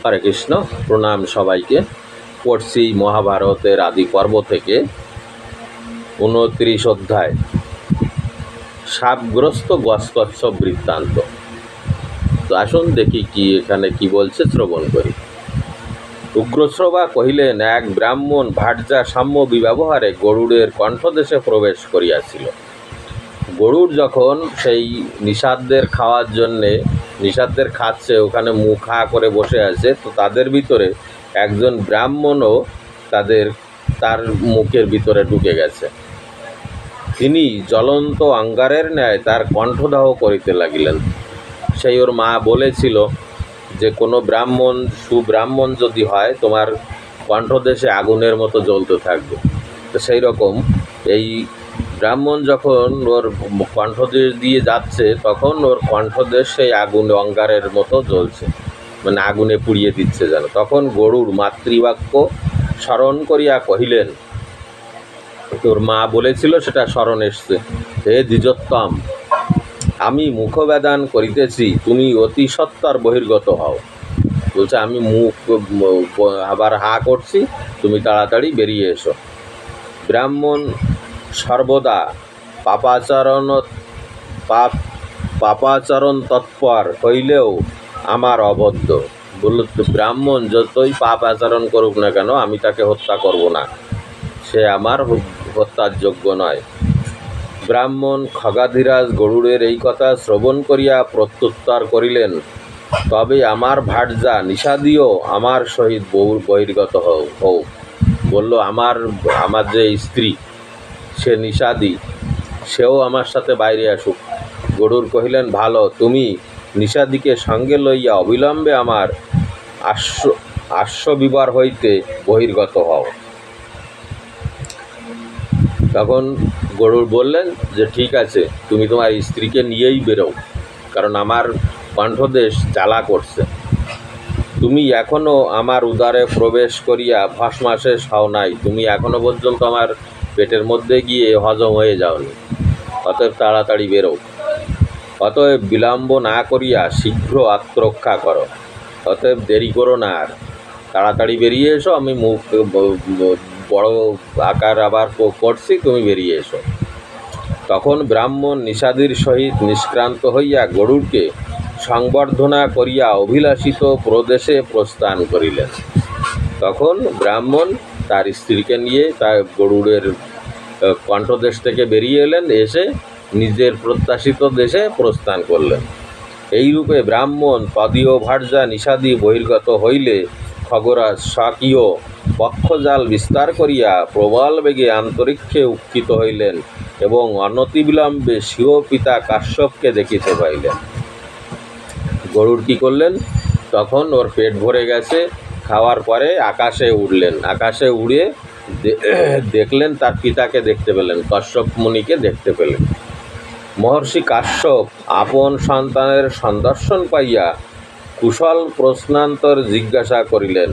হরে কৃষ্ণ, প্রণাম সবাইকে। পড়ছি মহাভারতের আদি পর্ব থেকে 29 অধ্যায়, শাপগ্রস্ত গজকচ্ছপ বৃত্তান্ত। তো আসুন দেখি কি এখানে কি বলছে, শ্রবণ করি। উগ্রশ্রবা কহিলেন, এক ব্রাহ্মণ ভার্যা সাম্য বিব্যবহারে গরুড়ের কণ্ঠদেশে প্রবেশ করিয়াছিল। গরুড় যখন সেই নিষাদদের খাওয়ার জন্যে নিষাদদের খাচ্ছে, ওখানে মুখ হা করে বসে আছে, তো তাদের ভিতরে একজন ব্রাহ্মণও তার মুখের ভিতরে ঢুকে গেছে। তিনি জ্বলন্ত অঙ্গারের ন্যায় তার কণ্ঠদাহ করিতে লাগিলেন। সেই ওর মা বলেছিল যে কোনো সুব্রাহ্মণ যদি হয়, তোমার কণ্ঠদেশে আগুনের মতো জ্বলতে থাকবে। তো সেই রকম এই ব্রাহ্মণ যখন ওর কণ্ঠদেশ দিয়ে যাচ্ছে, তখন ওর কণ্ঠদেশ সেই অঙ্গারের মতো জ্বলছে, মানে আগুনে পুড়িয়ে দিচ্ছে যেন। তখন গরুড় মাতৃবাক্য স্মরণ করিয়া কহিলেন, তোর মা বলেছিল সেটা স্মরণ এসছে, হে দ্বিজোত্তম, আমি মুখবেদান করিতেছি, তুমি অতি সত্বর বহির্গত হও। বলছে আমি মুখ আবার হা করছি, তুমি তাড়াতাড়ি বেরিয়ে এসো। ব্রাহ্মণ সর্বদা পাপাচরণ তৎপর হইলেও আমার অবদ্ধ। বলল, ব্রাহ্মণ যতই পাপ আচরণ করুক না কেন, আমি তাকে হত্যা করব না, সে আমার হত্যার যোগ্য নয়। ব্রাহ্মণ খগাধিরাজ গরুড়ের এই কথা শ্রবণ করিয়া প্রত্যুত্তর করিলেন, তবে আমার ভার্যা নিষাদিও আমার সহিত বহির্গত হোক। বলল, আমার যে স্ত্রী, সে নিষাদি, সেও আমার সাথে বাইরে আসুক। গরুড় কহিলেন, ভালো, তুমি নিষাদিকে সঙ্গে লইয়া অবিলম্বে আমার আশ্ববিবার হইতে বহির্গত হও। তখন গরুড় বললেন যে ঠিক আছে, তুমি তোমার স্ত্রীকে নিয়েই বেরো, কারণ আমার কণ্ঠদেশ জ্বালা করছে। তুমি এখনও আমার উদরে প্রবেশ করিয়া ভস্মাশেষ হও নাই, তুমি এখনো পর্যন্ত আমার পেটের মধ্যে গিয়ে হজম হয়ে যাওনি, অতএব তাড়াতাড়ি বেরো। অতএব বিলম্ব না করিয়া শীঘ্র আত্মরক্ষা করো, অতএব দেরি করো না, আর তাড়াতাড়ি বেরিয়ে এসো। আমি মুখ বড় আকার আবার করছি, তুমি বেরিয়ে এসো। তখন ব্রাহ্মণ নিষাদির সহিত নিষ্ক্রান্ত হইয়া গরুড়কে সংবর্ধনা করিয়া অভিলাষিত প্রদেশে প্রস্থান করিলেন। তখন ব্রাহ্মণ তার স্ত্রীকে নিয়ে তার গরুড়ের কণ্ঠদেশ থেকে বেরিয়ে এলেন, এসে নিজের প্রত্যাশিত দেশে প্রস্থান করলেন। এইরূপে ব্রাহ্মণ তদীয় ভার্যা নিষাদি বহির্গত হইলে খগরাজ স্বকীয় বক্ষজাল বিস্তার করিয়া প্রবল বেগে অন্তরিক্ষে উত্থিত হইলেন এবং অনতিবিলম্বে স্বীয় পিতা কাশ্যপকে দেখিতে পাইলেন। গরুড় কী করলেন, তখন ওর পেট ভরে গেছে, খাওয়ার পরে আকাশে উড়লেন। আকাশে উড়ে দেখলেন, তার পিতাকে দেখতে পেলেন, কাশ্যপ মুনিকে দেখতে পেলেন। মহর্ষি কাশ্যপ আপন সন্তানের সন্দর্শন পাইয়া কুশল প্রশ্নান্তর জিজ্ঞাসা করিলেন।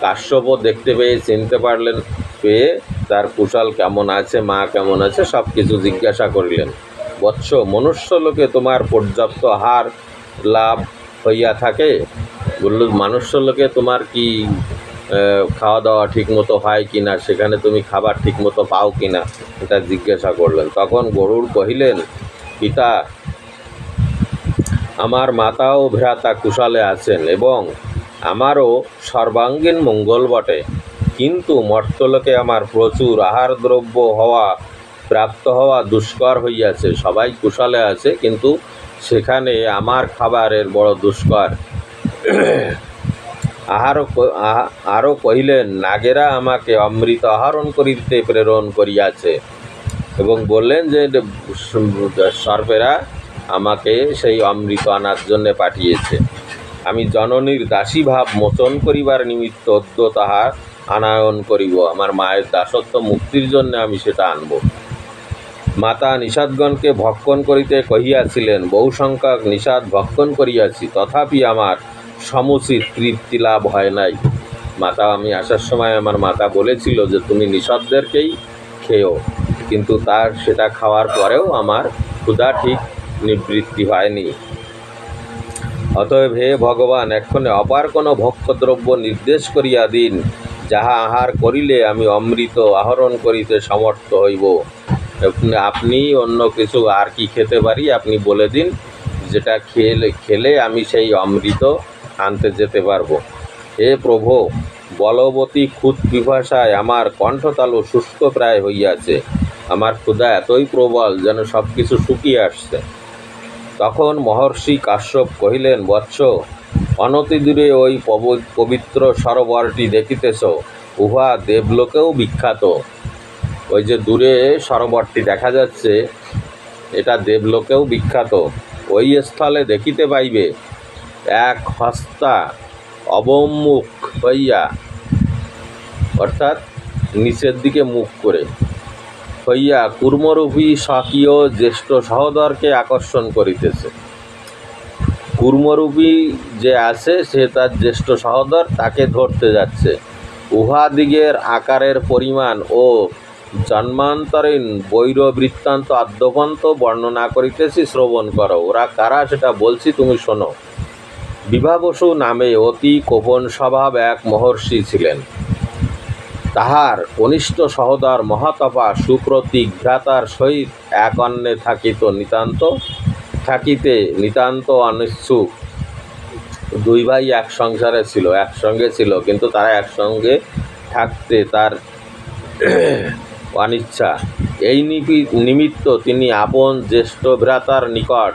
কাশ্যপও দেখতে পেয়ে চিনতে পারলেন, পেয়ে তার কুশল কেমন আছে, মা কেমন আছে, সব কিছু জিজ্ঞাসা করিলেন। বৎস, মনুষ্যলোকে তোমার পর্যাপ্ত আহার লাভ হইয়া থাকে? বলল, মনুষ্যলোকে তোমার কি খাওয়া দাওয়া ঠিকমতো হয় কি না, সেখানে তুমি খাবার ঠিকমতো পাও কি না, এটা জিজ্ঞাসা করলেন। তখন গরুড় কহিলেন, পিতা, আমার মাতা ও ভ্রাতা কুশলে আছেন এবং আমারও সর্বাঙ্গীন মঙ্গল বটে, কিন্তু মর্ত্যলোকে আমার প্রচুর আহার দ্রব্য প্রাপ্ত হওয়া দুষ্কর হইয়াছে। সবাই কুশলে আছে, কিন্তু সেখানে আমার খাবারের বড় দুষ্কর। আরও কহিলেন, নাগেরা আমাকে অমৃত আহরণ করিতে প্রেরণ করিয়াছে, এবং বললেন যে সর্পেরা আমাকে সেই অমৃত আনার জন্যে পাঠিয়েছে। আমি জননীর দাসীভাব মোচন করিবার নিমিত্ত অদ্য তাহা আনায়ন করিব। আমার মায়ের দাসত্ব মুক্তির জন্য আমি সেটা আনব। মাতা নিষাদগণকে ভক্ষণ করিতে কহিয়াছিলেন, বহু সংখ্যক নিষাদ ভক্ষণ করিয়াছি, তথাপি আমার সমুচিত তৃপ্তি লাভ হয় নাই। আমি আসার সময় আমার মাতা বলেছিল যে তুমি নিষাদদেরকেই খেও, কিন্তু সেটা খাওয়ার পরেও আমার ক্ষুধা ঠিক নিবৃত্তি হয়নি। অতএব হে ভগবান, এক্ষণে অপার কোনো ভক্ষদ্রব্য নির্দেশ করিয়া দিন, যাহা আহার করিলে আমি অমৃত আহরণ করিতে সমর্থ হইব। আপনি অন্য কিছু আর কি খেতে পারি আপনি বলে দিন, যেটা খেলে আমি সেই অমৃত আনতে যেতে পারবো। হে প্রভু, বলবতী ক্ষুদ পিপাসায় আমার কণ্ঠতালু শুষ্ক প্রায় হইয়াছে। আমার ক্ষুধা এতই প্রবল যেন সব কিছু শুকিয়ে আসছে। তখন মহর্ষি কাশ্যপ কহিলেন, বৎস, অনতি দূরে ওই পবিত্র সরোবরটি দেখিতেছ, উহা দেবলোকেও বিখ্যাত। ওই যে দূরে সরোবরটি দেখা যাচ্ছে, এটা দেবলোকেও বিখ্যাত। ওই স্থলে দেখিতে পাইবে এক হস্তা অবমুখ হইয়া, অর্থাৎ নিচের দিকে মুখ করে হইয়া কূর্মরূপী স্বকীয় জ্যেষ্ঠ সহোদরকে আকর্ষণ করিতেছে। কূর্মরূপী যে আছে সে তার জ্যেষ্ঠ সহোদর, তাকে ধরতে যাচ্ছে। উহাদিগের আকারের পরিমাণ ও জন্মান্তরীণ বৈর বৃত্তান্ত আদ্যপন্ত বর্ণনা করিতেছি, শ্রবণ করো। ওরা কারা সেটা বলছি, তুমি শোনো। বিভাবসু নামে অতি কোপন স্বভাব এক মহর্ষি ছিলেন। তাহার কনিষ্ঠ সহোদর মহাতপা সুপ্রতীক ভ্রাতার সহিত এক অন্নে থাকিতে নিতান্ত অনিচ্ছুক। দুই ভাই একসঙ্গে ছিল, কিন্তু তারা একসঙ্গে থাকতে তার অনিচ্ছা। এই নিমিত্ত তিনি আপন জ্যেষ্ঠ ভ্রাতার নিকট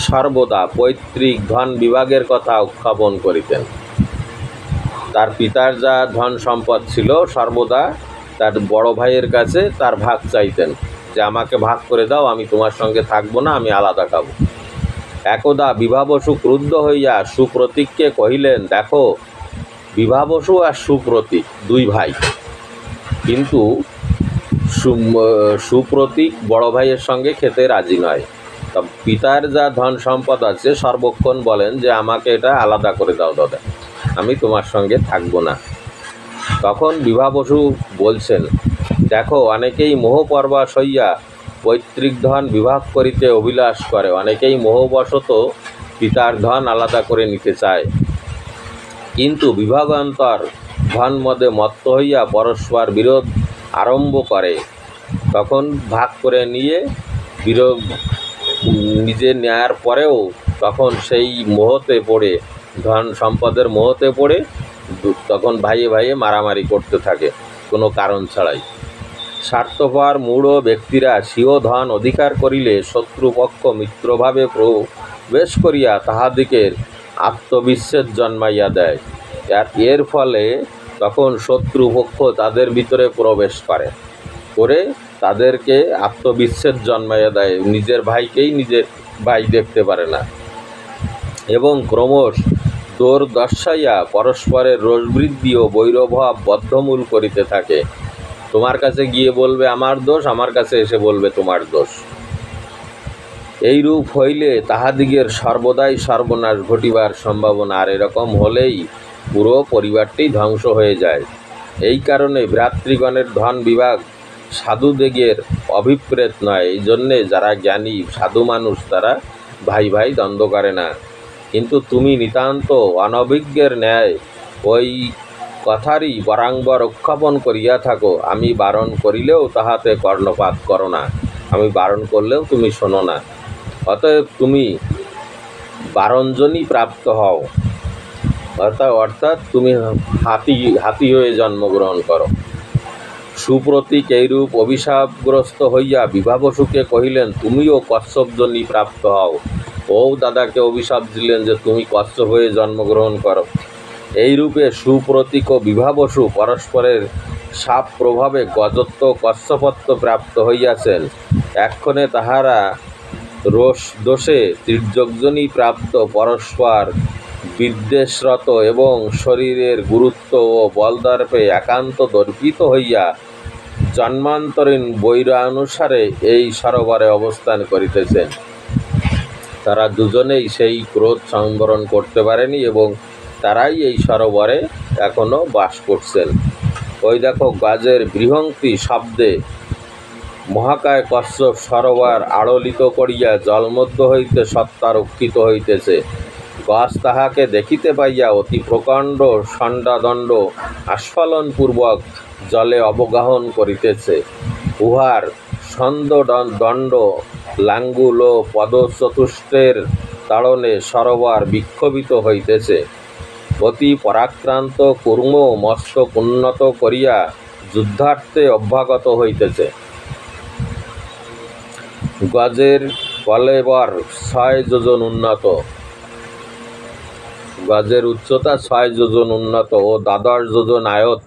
সর্বদা পৈতৃক ধন বিভাগের কথা উত্থাপন করিতেন। তার পিতার যা ধন সম্পদ ছিল, সর্বদা তার বড় ভাইয়ের কাছে তার ভাগ চাইতেন, যে আমাকে ভাগ করে দাও, আমি তোমার সঙ্গে থাকবো না, আমি আলাদা খাবো। একদা বিভাবসু ক্রুদ্ধ হইয়া সুপ্রতীককে কহিলেন, দেখো, বিভাবসু আর সুপ্রতীক দুই ভাই, কিন্তু সুপ্রতীক বড় ভাইয়ের সঙ্গে খেতে রাজি নয়। তা পিতার যা ধন সম্পদ আছে সর্বক্ষণ বলেন যে আমাকে এটা আলাদা করে দাও দাদা, আমি তোমার সঙ্গে থাকবো না। তখন বিভাবসু বলছেন, দেখো, অনেকেই মোহপরবাস হইয়া পৈতৃক ধন বিভাগ করিতে অভিলাষ করে, অনেকেই মোহবশত পিতার ধন আলাদা করে নিতে চায়, কিন্তু বিভাগান্তর ধন মদে মত্ত হইয়া পরস্পর বিরোধ আরম্ভ করে। তখন ভাগ করে নিয়ে নিজে নেয়ার পরেও তখন সেই মোহতে পড়ে, ধন সম্পদের মোহতে পড়ে তখন ভাইয়ে ভাইয়ে মারামারি করতে থাকে কোনো কারণ ছাড়াই। স্বার্থপর মূঢ় ব্যক্তিরা স্বীয় ধন অধিকার করিলে শত্রুপক্ষ মিত্রভাবে প্রবেশ করিয়া তাহাদিগের আত্মবিশ্বাস জন্মাইয়া দেয়। এর ফলে তখন শত্রুপক্ষ তাদের ভিতরে প্রবেশ করে তাদেরকে আত্মবিশ্বাস জন্মাইয়া দেয়, নিজের ভাইকেই নিজের ভাই দেখতে পারে না, এবং ক্রমশ দোর দর্শাইয়া পরস্পরের রোষবৃদ্ধি ও বৈরভাব বদ্ধমূল করিতে থাকে। তোমার কাছে গিয়ে বলবে আমার দোষ, আমার কাছে এসে বলবে তোমার দোষ। এইরূপ হইলে তাহাদিগের সর্বদাই সর্বনাশ ঘটিবার সম্ভাবনা, আর এরকম হলেই পুরো পরিবারটি ধ্বংস হয়ে যায়। এই কারণে ভ্রাতৃগণের ধন বিভাগ সাধুদিগের অভিপ্রেত নয়। এই জন্যে যারা জ্ঞানী সাধু মানুষ তারা ভাই ভাই দ্বন্দ্ব করে না। কিন্তু তুমি নিতান্ত অনভিজ্ঞের ন্যায় ওই কথারই বারংবার উত্থাপন করিয়া থাকো। আমি বারণ করিলেও তাহাতে কর্ণপাত করো না, আমি বারণ করলেও তুমি শোনো না। অতএব তুমি বারণজনই প্রাপ্ত হও, অর্থাৎ তুমি হাতি হয়ে জন্মগ্রহণ করো। সুপ্রতীক এইরূপ অভিশাপগ্রস্ত হইয়া বিভাবসুকে কহিলেন, তুমিও কশ্যপজনই প্রাপ্ত হও। ও দাদাকে অভিশাপ দিলেন যে তুমি কশ্যপ হয়ে জন্মগ্রহণ করো। এইরূপে সুপ্রতীক ও বিভাবসু পরস্পরের সাপ প্রভাবে গজত্ব কশ্যপত্ব প্রাপ্ত হইয়াছেন। এক্ষণে তাহারা দোষে ত্রিযোগজনই প্রাপ্ত, পরস্পর বিদ্বেষরত এবং শরীরের গুরুত্ব ও বলদর্পে একান্ত দর্পিত হইয়া জন্মান্তরীণ বৈরানুসারে এই সরোবরে অবস্থান করিতেছেন। তারা দুজনেই সেই ক্রোধ সংবরণ করতে পারেনি এবং তারাই এই সরোবরে এখনও বাস করছেন। ওই দেখো, গাজের বৃহঙ্ক্তি শব্দে মহাকায় কশ্যপ সরোবর আড়লিত করিয়া জলমধ্য হইতে সত্তা রক্ষিত হইতেছে। গছ তাহাকে দেখিতে পাইয়া অতি প্রকাণ্ড ষণ্ডদণ্ড আস্ফালনপূর্বক জলে অবগাহন করিতেছে। উহার ছন্দদণ্ড লাঙ্গুল ও পদচতুষ্টের তাড়নে সরোবর বিক্ষোভিত হইতেছে। অতি পরাক্রান্ত কূর্ম মস্তক উন্নত করিয়া যুদ্ধার্থে অভ্যাগত হইতেছে। গজের কলেবর 6 যোজন উন্নত, গজের উচ্চতা 6 যোজন উন্নত ও 12 যোজন আয়ত,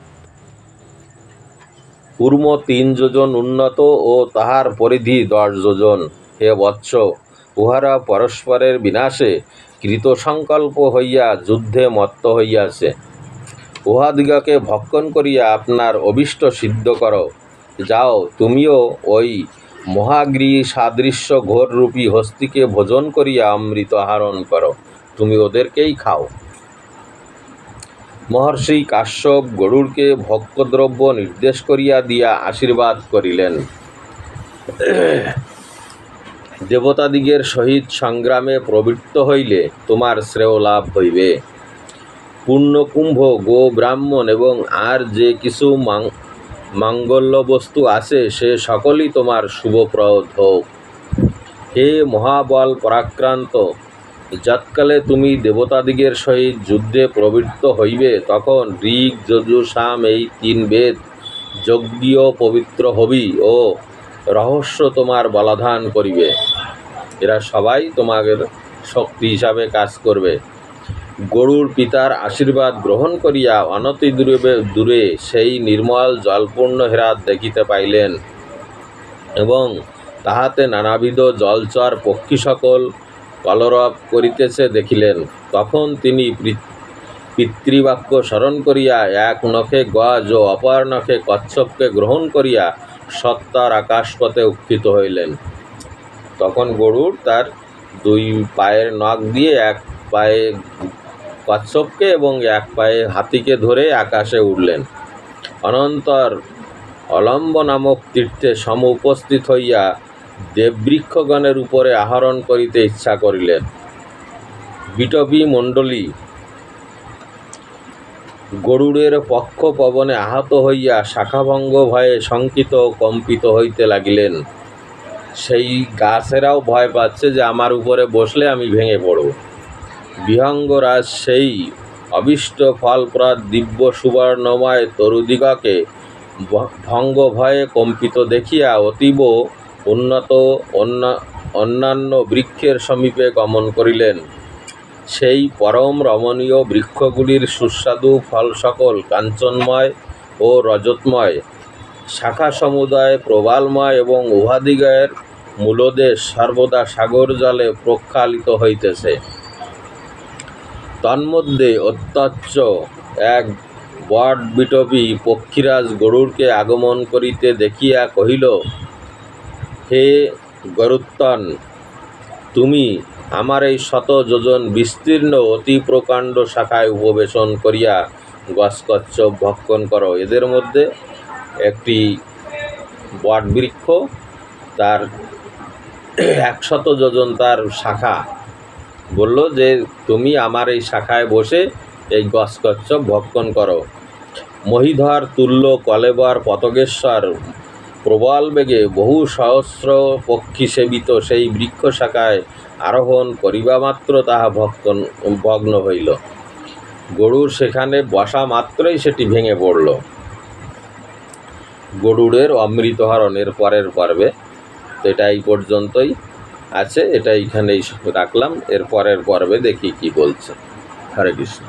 কূর্ম 3 যোজন উন্নত ও তাহার পরিধি 10 যোজন। হে বৎস, উহারা পরস্পরের বিনাশে কৃতসংকল্প হইয়া যুদ্ধে মত্ত হইয়াছে। উহাদিগকে ভক্ষণ করিয়া আপনার অভীষ্ট সিদ্ধ কর। যাও, তুমিও ওই মহাগ্রী সাদৃশ্য ঘোররূপী হস্তিকে ভোজন করিয়া অমৃত আহরণ করো। তুমি ওদেরকেই খাও। মহর্ষি কাশ্যপ গরুড়কে ভক্ষদ্রব্য নির্দেশ করিয়া দিয়া আশীর্বাদ করিলেন। দেবতাদিগের সহিত সংগ্রামে প্রবৃত্ত হইলে তোমার শ্রেয় লাভ হইবে। পূর্ণকুম্ভ, গো ব্রাহ্মণ এবং আর যে কিছু মাঙ্গল্য বস্তু আছে সে সকলই তোমার শুভপ্রদ হোক। হে মহাবল পরাক্রান্ত, যৎকালে তুমি দেবতাদিগের সহিত যুদ্ধে প্রবৃত্ত হইবে তখন ঋগ, যজুঃ, সাম এই 3 বেদ যজ্ঞীয় পবিত্র হবি ও রহস্য তোমার বলাধান করিবে। এরা সবাই তোমাদের শক্তি হিসাবে কাজ করবে। গরুড় পিতার আশীর্বাদ গ্রহণ করিয়া অনতি দূরে সেই নির্মল জলপূর্ণ হেরাত দেখিতে পাইলেন এবং তাহাতে নানাবিধ জলচর পক্ষী সকল কলরব করিতেছে দেখিলেন। তখন তিনি পিতৃবাক্য স্মরণ করিয়া এক নখে গজ ও অপর নখে কচ্ছপকে গ্রহণ করিয়া সত্তর আকাশপথে উত্থিত হইলেন। তখন গরুড় তার 2 পায়ের নখ দিয়ে এক পায়ে কচ্ছপকে এবং এক পায়ে হাতিকে ধরে আকাশে উঠলেন। অনন্তর অলম্ব নামক তীর্থে সমুপস্থিত হইয়া দেববৃক্ষগণের উপরে আহরণ করিতে ইচ্ছা করিলেন। বিটপী মণ্ডলী গরুড়ের পক্ষ পবনে আহত হইয়া শাখাভঙ্গ ভয়ে শঙ্কিত ও কম্পিত হইতে লাগিলেন। সেই গাছেরাও ভয় পাচ্ছে যে আমার উপরে বসলে আমি ভেঙে পড়ব। বিহঙ্গরাজ সেই অবিষ্ট ফলপ্রদ দিব্য সুবর্ণময় তরুদিগকে ভঙ্গ ভয়ে কম্পিত দেখিয়া অতীব উন্নত অন্যান্য বৃক্ষের সমীপে গমন করিলেন। সেই পরম রমণীয় বৃক্ষগুলির সুস্বাদু ফল সকল কাঞ্চনময় ও রজতময়, শাখা সমুদায় প্রবালময় এবং উহাদিগের মূলদেশ সর্বদা সাগর জলে প্রক্ষালিত হইতেছে। তন্মধ্যে অত্যচ্চ এক বট বিটপী পক্ষীরাজ গরুড়কে আগমন করিতে দেখিয়া কহিল, হে গরুত্তন, তুমি আমার এই 100 যোজন বিস্তীর্ণ অতি প্রকাণ্ড শাখায় উপবেশন করিয়া গজকচ্ছপ ভক্ষণ করো। এদের মধ্যে একটি বট বৃক্ষ, তার 100 যোজন তার শাখা, বলল যে তুমি আমার এই শাখায় বসে এই গজকচ্ছপ ভক্ষণ করো। মহীধর তুল্য কলেবর পতগেশ্বর প্রবল বেগে বহু সহস্র পক্ষী সেবিত সেই বৃক্ষ শাখায় আরোহণ করিবা মাত্র তাহা ভগ্ন হইল। গরুড় সেখানে বসা মাত্রই সেটি ভেঙে পড়ল। গরুড়ের অমৃতহরণের পরের পর্বে তো এটা এই পর্যন্তই আছে, এটা এইখানেই রাখলাম। এর পরের পর্বে দেখি কি বলছে। হরে কৃষ্ণ।